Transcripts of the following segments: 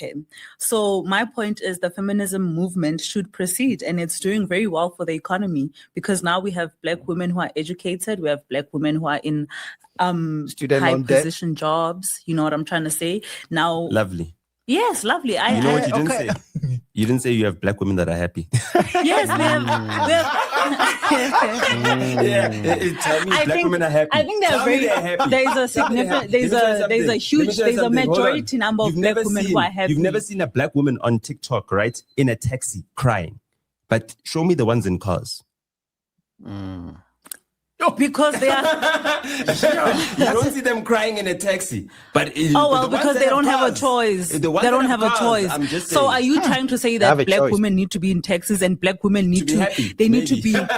Okay, so my point is the feminism movement should proceed, and it's doing very well for the economy because now we have Black women who are educated, we have Black women who are in Student high loan debt. position jobs. You know what I'm trying to say? Now, Lovely. yes, lovely. You know what you didn't say? You didn't say you have Black women that are happy. Yes, we have. Tell me Black women are happy. I think they're Tell me very. they're happy. There's a significant. There's a majority number of Black women who are happy. You've never seen a Black woman on TikTok, right, in a taxi crying, but show me the ones in cars. Because they are. You don't see them crying in a taxi, but because they don't have a choice. They don't have a choice. I'm just so, saying. are you trying to say that Black women need to be in taxis and Black women need to? Happy, they need maybe. to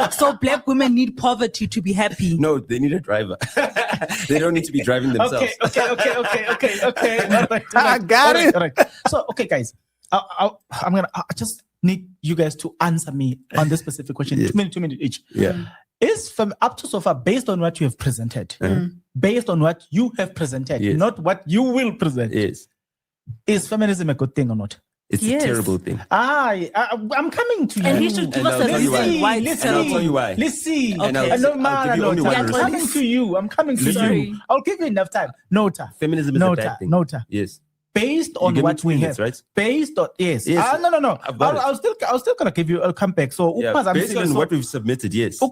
be. So Black women need poverty to be happy. No, they need a driver. They don't need to be driving themselves. Okay. I got it. All right. So, okay, guys, I just need you guys to answer me on this specific question. Yes. 2 minutes each. Yeah. Is from up to so far based on what you have presented, based on what you have presented, Yes. not what you will present. Yes. Is feminism a good thing or not? It's Yes. a terrible thing. I'm coming to you. And he should give And us I'll a tell you why. reason why And it's I'll terrible. tell you why. Let's see. And Okay. I'll give you only one I'm reason. coming to you. I'm coming to Sorry. you. I'll give you enough time. Nota. Feminism is a bad thing. Nota. Yes. Based on give me what 2 we minutes, have, right? based on Yes. no. I've got I'll still gonna give you a comeback. So Yeah. Based on what we've submitted, yes. So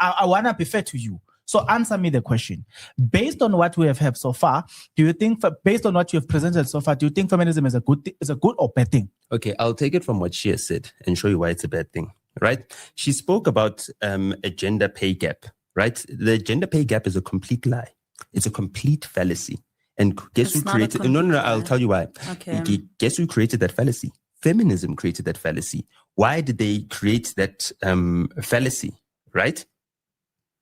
I wanna be fair to you. So answer me the question. Based on what we have had so far, do you think, based on what you have presented so far, do you think feminism is a good or bad thing? Okay, I'll take it from what she has said and show you why it's a bad thing, right? She spoke about a gender pay gap, right? The gender pay gap is a complete lie. It's a complete fallacy. And guess who It's not a created? No, complete I'll lie. tell you why. Okay. Guess who created that fallacy? Feminism created that fallacy. Why did they create that fallacy, right?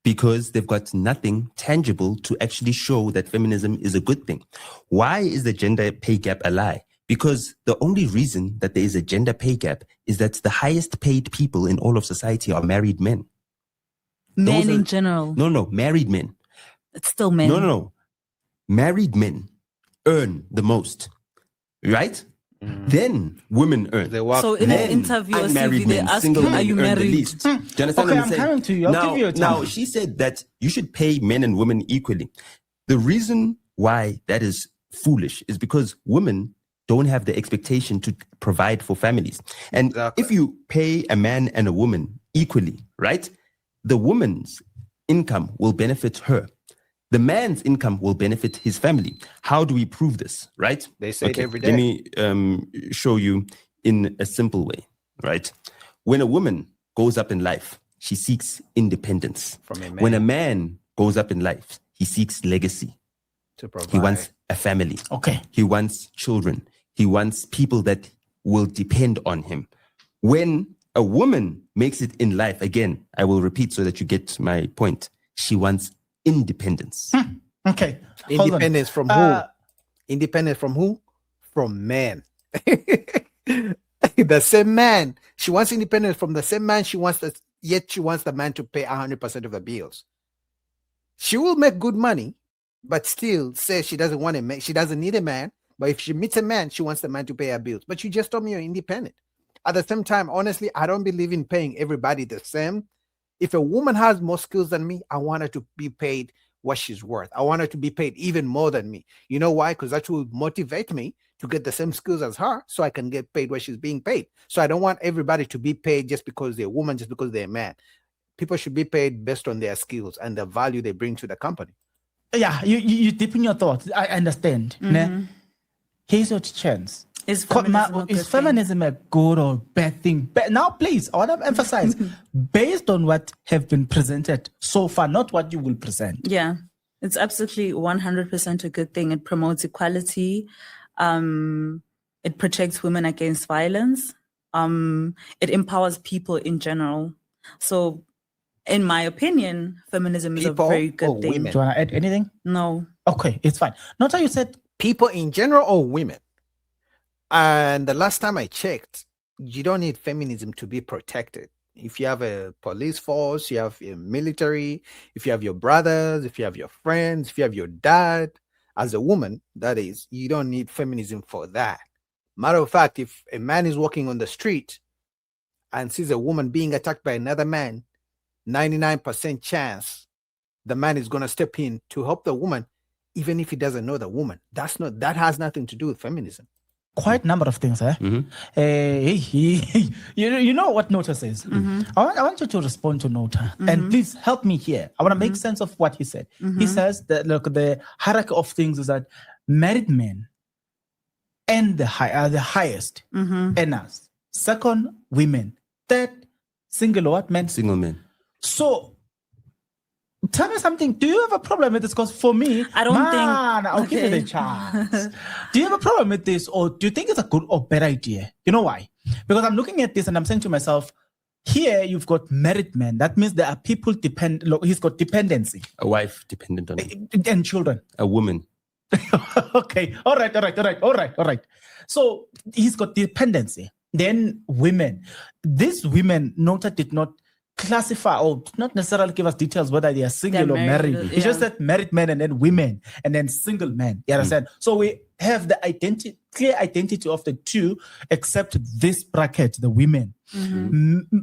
Because they've got nothing tangible to actually show that feminism is a good thing. Why is the gender pay gap a lie? Because the only reason that there is a gender pay gap is that the highest paid people in all of society are married men. Men in general. No, married men. It's still men. No. Married men earn the most, right? Then women earn. They work So in Men, an interview or unmarried CV, they men, ask single you, men are you earn the married? least. Do you understand Okay, what I'm I'm saying? coming to you. I'll give you a time. Now, she said that you should pay men and women equally. The reason why that is foolish is because women don't have the expectation to provide for families. And Exactly. if you pay a man and a woman equally, right, the woman's income will benefit her. The man's income will benefit his family. How do we prove this, right? They say it every day. Let me show you in a simple way, right? When a woman goes up in life, she seeks independence. From a man. When a man goes up in life, he seeks legacy. To provide. He wants a family. Okay. He wants children. He wants people that will depend on him. When a woman makes it in life, again, I will repeat so that you get my point. She wants independence. Okay. Hold on. Independence from who? Independence from who? From men. The same man. She wants independence from the same man. Yet she wants the man to pay 100% of the bills. She will make good money, but still says she doesn't want a man. She doesn't need a man. But if she meets a man, she wants the man to pay her bills. But you just told me you're independent. At the same time, honestly, I don't believe in paying everybody the same. If a woman has more skills than me, I want her to be paid what she's worth. I want her to be paid even more than me. You know why? Because that will motivate me to get the same skills as her so I can get paid what she's being paid. So I don't want everybody to be paid just because they're a woman, just because they're a man. People should be paid based on their skills and the value they bring to the company. Yeah, you deep in your thoughts. I understand. Ne? Here's your chance. Is feminism a good or bad thing? Now, please, I want to emphasize, based on what have been presented so far, not what you will present. Yeah, it's absolutely 100% a good thing. It promotes equality. It protects women against violence. It empowers people in general. So, in my opinion, feminism is a very good thing. Women? Do you want to add anything? No. Okay, it's fine. Not how you said People in general or women? And the last time I checked, you don't need feminism to be protected. If you have a police force, you have a military, if you have your brothers, if you have your friends, if you have your dad, as a woman, that is, you don't need feminism for that. Matter of fact, if a man is walking on the street and sees a woman being attacked by another man, 99% chance the man is going to step in to help the woman, even if he doesn't know the woman. That has nothing to do with feminism. Quite a number of things, eh? You know what Nota says? I want you to respond to Nota. And please help me here. I want to make sense of what he said. He says that, look, the hierarchy of things is that married men and the highest earners. Second, women. Third, single what? Men? Single men. So, tell me something. Do you have a problem with this? Because for me, I don't think. I'll give you the chance. Do you have a problem with this, or do you think it's a good or bad idea? You know why? Because I'm looking at this and I'm saying to myself, here you've got married men. That means there are people Look, he's got dependency. A wife dependent on him. And children. A woman. Okay. All right. So he's got dependency. Then women. These women, Nota did not classify or not necessarily give us details whether they are single or married. It's just that married men and then women and then single men. You understand? So we have the clear identity of the two, except this bracket, the women.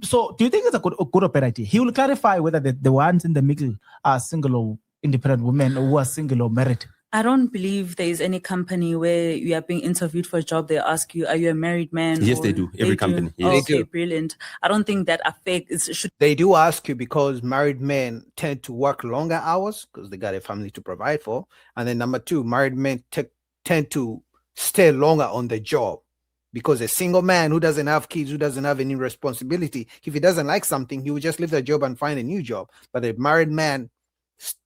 So do you think it's a good or bad idea? He will clarify whether the ones in the middle are single or independent women, or who are single or married. I don't believe there is any company where you are being interviewed for a job. They ask you, are you a married man? Yes, they do. Every company. Yes. Okay, brilliant. I don't think that affects. They do ask you because married men tend to work longer hours because they got a family to provide for. And then number two, married men tend to stay longer on the job because a single man who doesn't have kids, who doesn't have any responsibility, if he doesn't like something, he will just leave the job and find a new job. But a married man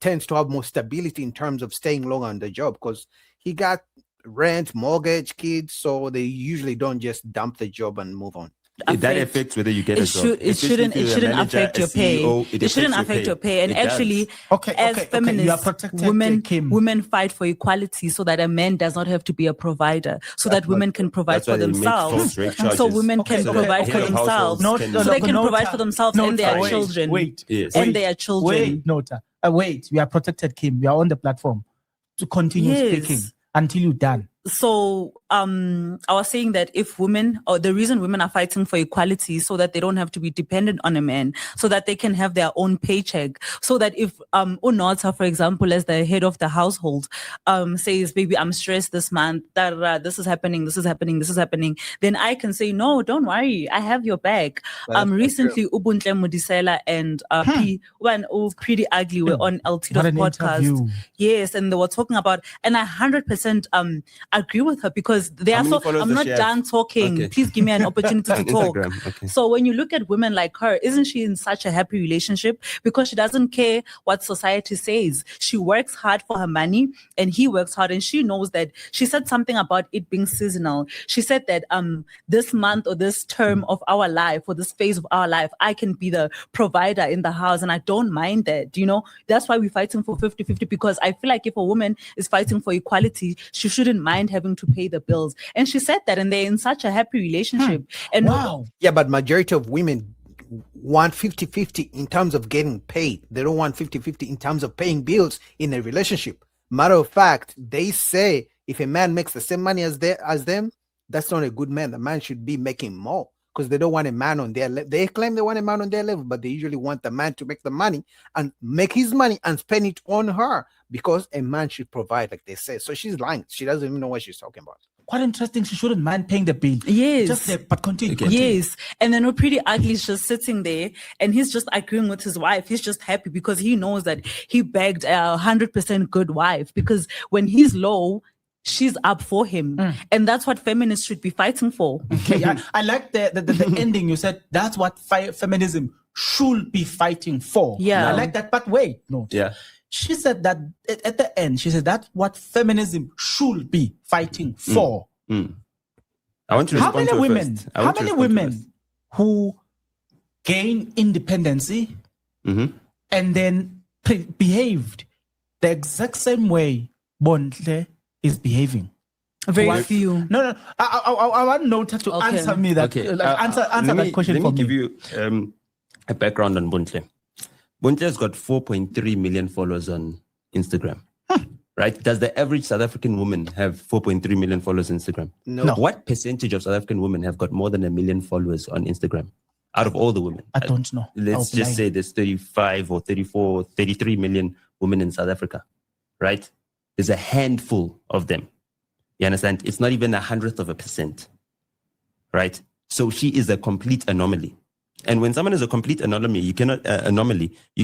tends to have more stability in terms of staying longer on the job because he got rent, mortgage, kids, so they usually don't just dump the job and move on. That affects whether you get a job. It shouldn't affect your pay. It shouldn't affect your pay. And actually, as feminists, women fight for equality so that a man does not have to be a provider, so that women can provide for themselves. So women can provide for themselves. So they can provide for themselves and their children. And their children. Wait, we are protected, Kim. We are on the platform to continue speaking until you're done. So I was saying that if women, or the reason women are fighting for equality so that they don't have to be dependent on a man, so that they can have their own paycheck, so that if Unota, for example, as the head of the household, says, baby, I'm stressed this month, this is happening, then I can say, no, don't worry, I have your back. Recently, Bontle Modisela and Pretty Ugly were on Altito's podcast. Yes, and they were talking about, and I 100% agree with her because they are so. I'm not done talking. Okay. Please give me an opportunity to talk. Okay. So when you look at women like her, isn't she in such a happy relationship? Because she doesn't care what society says. She works hard for her money and he works hard, and she knows that. She said something about it being seasonal. She said that this month or this term of our life or this phase of our life, I can be the provider in the house, and I don't mind that. You know, that's why we're fighting for 50-50, because I feel like if a woman is fighting for equality, she shouldn't mind having to pay the bills. And she said that, and they're in such a happy relationship. And wow. Yeah, but majority of women want 50-50 in terms of getting paid. They don't want 50-50 in terms of paying bills in a relationship. Matter of fact, they say if a man makes the same money as them, that's not a good man. The man should be making more, because they don't want a man on their level. They claim they want a man on their level, but they usually want the man to make the money and make his money and spend it on her, because a man should provide, like they say. So she's lying. She doesn't even know what she's talking about. Quite interesting. She shouldn't mind paying the bill. Yes. But continue. Yes. And then Pretty Ugly is just sitting there and he's just agreeing with his wife. He's just happy because he knows that he begged a 100% good wife, because when he's low, she's up for him. And that's what feminists should be fighting for. Okay. I like the ending. You said that's what feminism should be fighting for. Yeah. I like that. But wait, no. Yeah. She said that at the end, she said that's what feminism should be fighting for. I want to respond to how many women who gain independency and then behaved the exact same way Bontle is behaving? Very few. No. I want Nota to answer me that. Okay. Answer that question for me. Let me give you a background on Bontle. Bontle has got 4.3 million followers on Instagram, right? Does the average South African woman have 4.3 million followers on Instagram? No. What percentage of South African women have got more than 1 million followers on Instagram out of all the women? I don't know. Let's just say there's 35 or 34, 33 million women in South Africa, right? There's a handful of them. You understand? It's not even 0.1%, right? So she is a complete anomaly. And when someone is a complete anomaly, you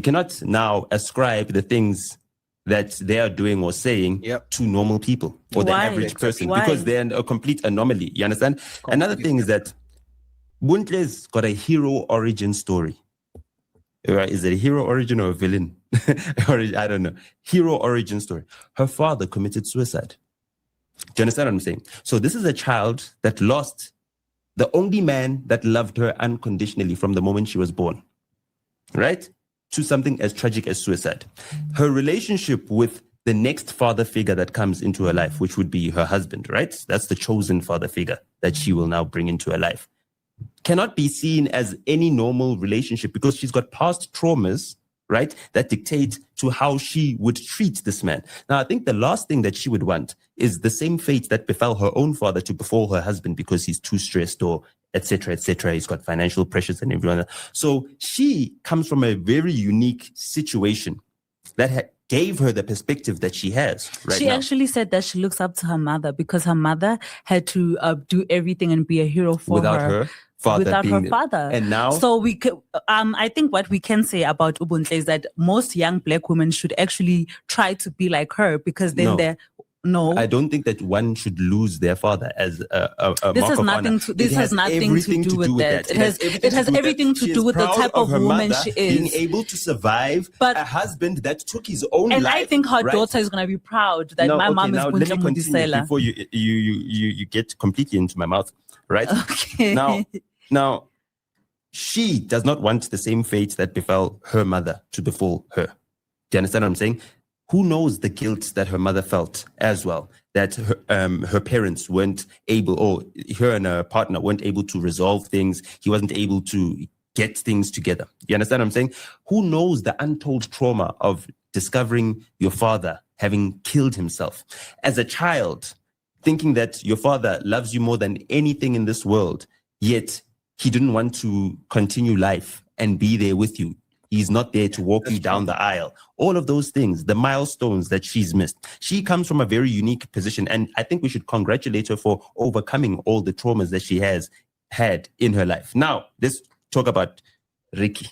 cannot now ascribe the things that they are doing or saying to normal people or the average person because they're a complete anomaly. You understand? Another thing is that Bontle's got a hero origin story. Is it a hero origin or a villain? I don't know. Hero origin story. Her father committed suicide. Do you understand what I'm saying? So this is a child that lost the only man that loved her unconditionally from the moment she was born, right? To something as tragic as suicide. Her relationship with the next father figure that comes into her life, which would be her husband, right? That's the chosen father figure that she will now bring into her life, cannot be seen as any normal relationship because she's got past traumas, right, that dictate to how she would treat this man. Now, I think the last thing that she would want is the same fate that befell her own father to befall her husband because he's too stressed or etc., etc. He's got financial pressures and everyone else. So she comes from a very unique situation that gave her the perspective that she has right She now. actually said that she looks up to her mother because her mother had to do everything and be a hero for without her father. And now, so we could, I think what we can say about Ubuntu is that most young Black women should actually try to be like her because then I don't think that one should lose their father as a this mark has of nothing honor. to this has nothing to do with that. It has everything to do with the type of woman she is. Being able to survive a husband that took his own life. And I think her daughter is going to be proud that my mom is Let me continue before you get completely into my mouth, right? Okay. Now, she does not want the same fate that befell her mother to befall her. Do you understand what I'm saying? Who knows the guilt that her mother felt as well, that her parents weren't able, or her and her partner weren't able to resolve things. He wasn't able to get things together. You understand what I'm saying? Who knows the untold trauma of discovering your father having killed himself? As a child, thinking that your father loves you more than anything in this world, yet he didn't want to continue life and be there with you. He's not there to walk you down the aisle. All of those things, the milestones that she's missed. She comes from a very unique position, and I think we should congratulate her for overcoming all the traumas that she has had in her life. Now, let's talk about Ricky.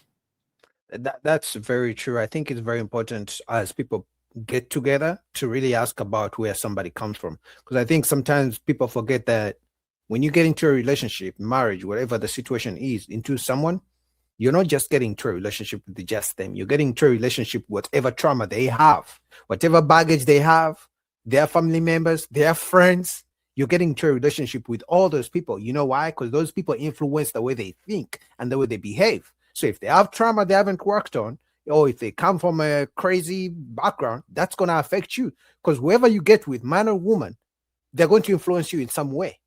That's very true. I think it's very important as people get together to really ask about where somebody comes from. Because I think sometimes people forget that when you get into a relationship, marriage, whatever the situation is, into someone, you're not just getting into a relationship with just them. You're getting into a relationship with whatever trauma they have, whatever baggage they have, their family members, their friends. You're getting into a relationship with all those people. You know why? Because those people influence the way they think and the way they behave. So if they have trauma they haven't worked on, or if they come from a crazy background, that's going to affect you. Because whoever you get with, man or woman, they're going to influence you in some way.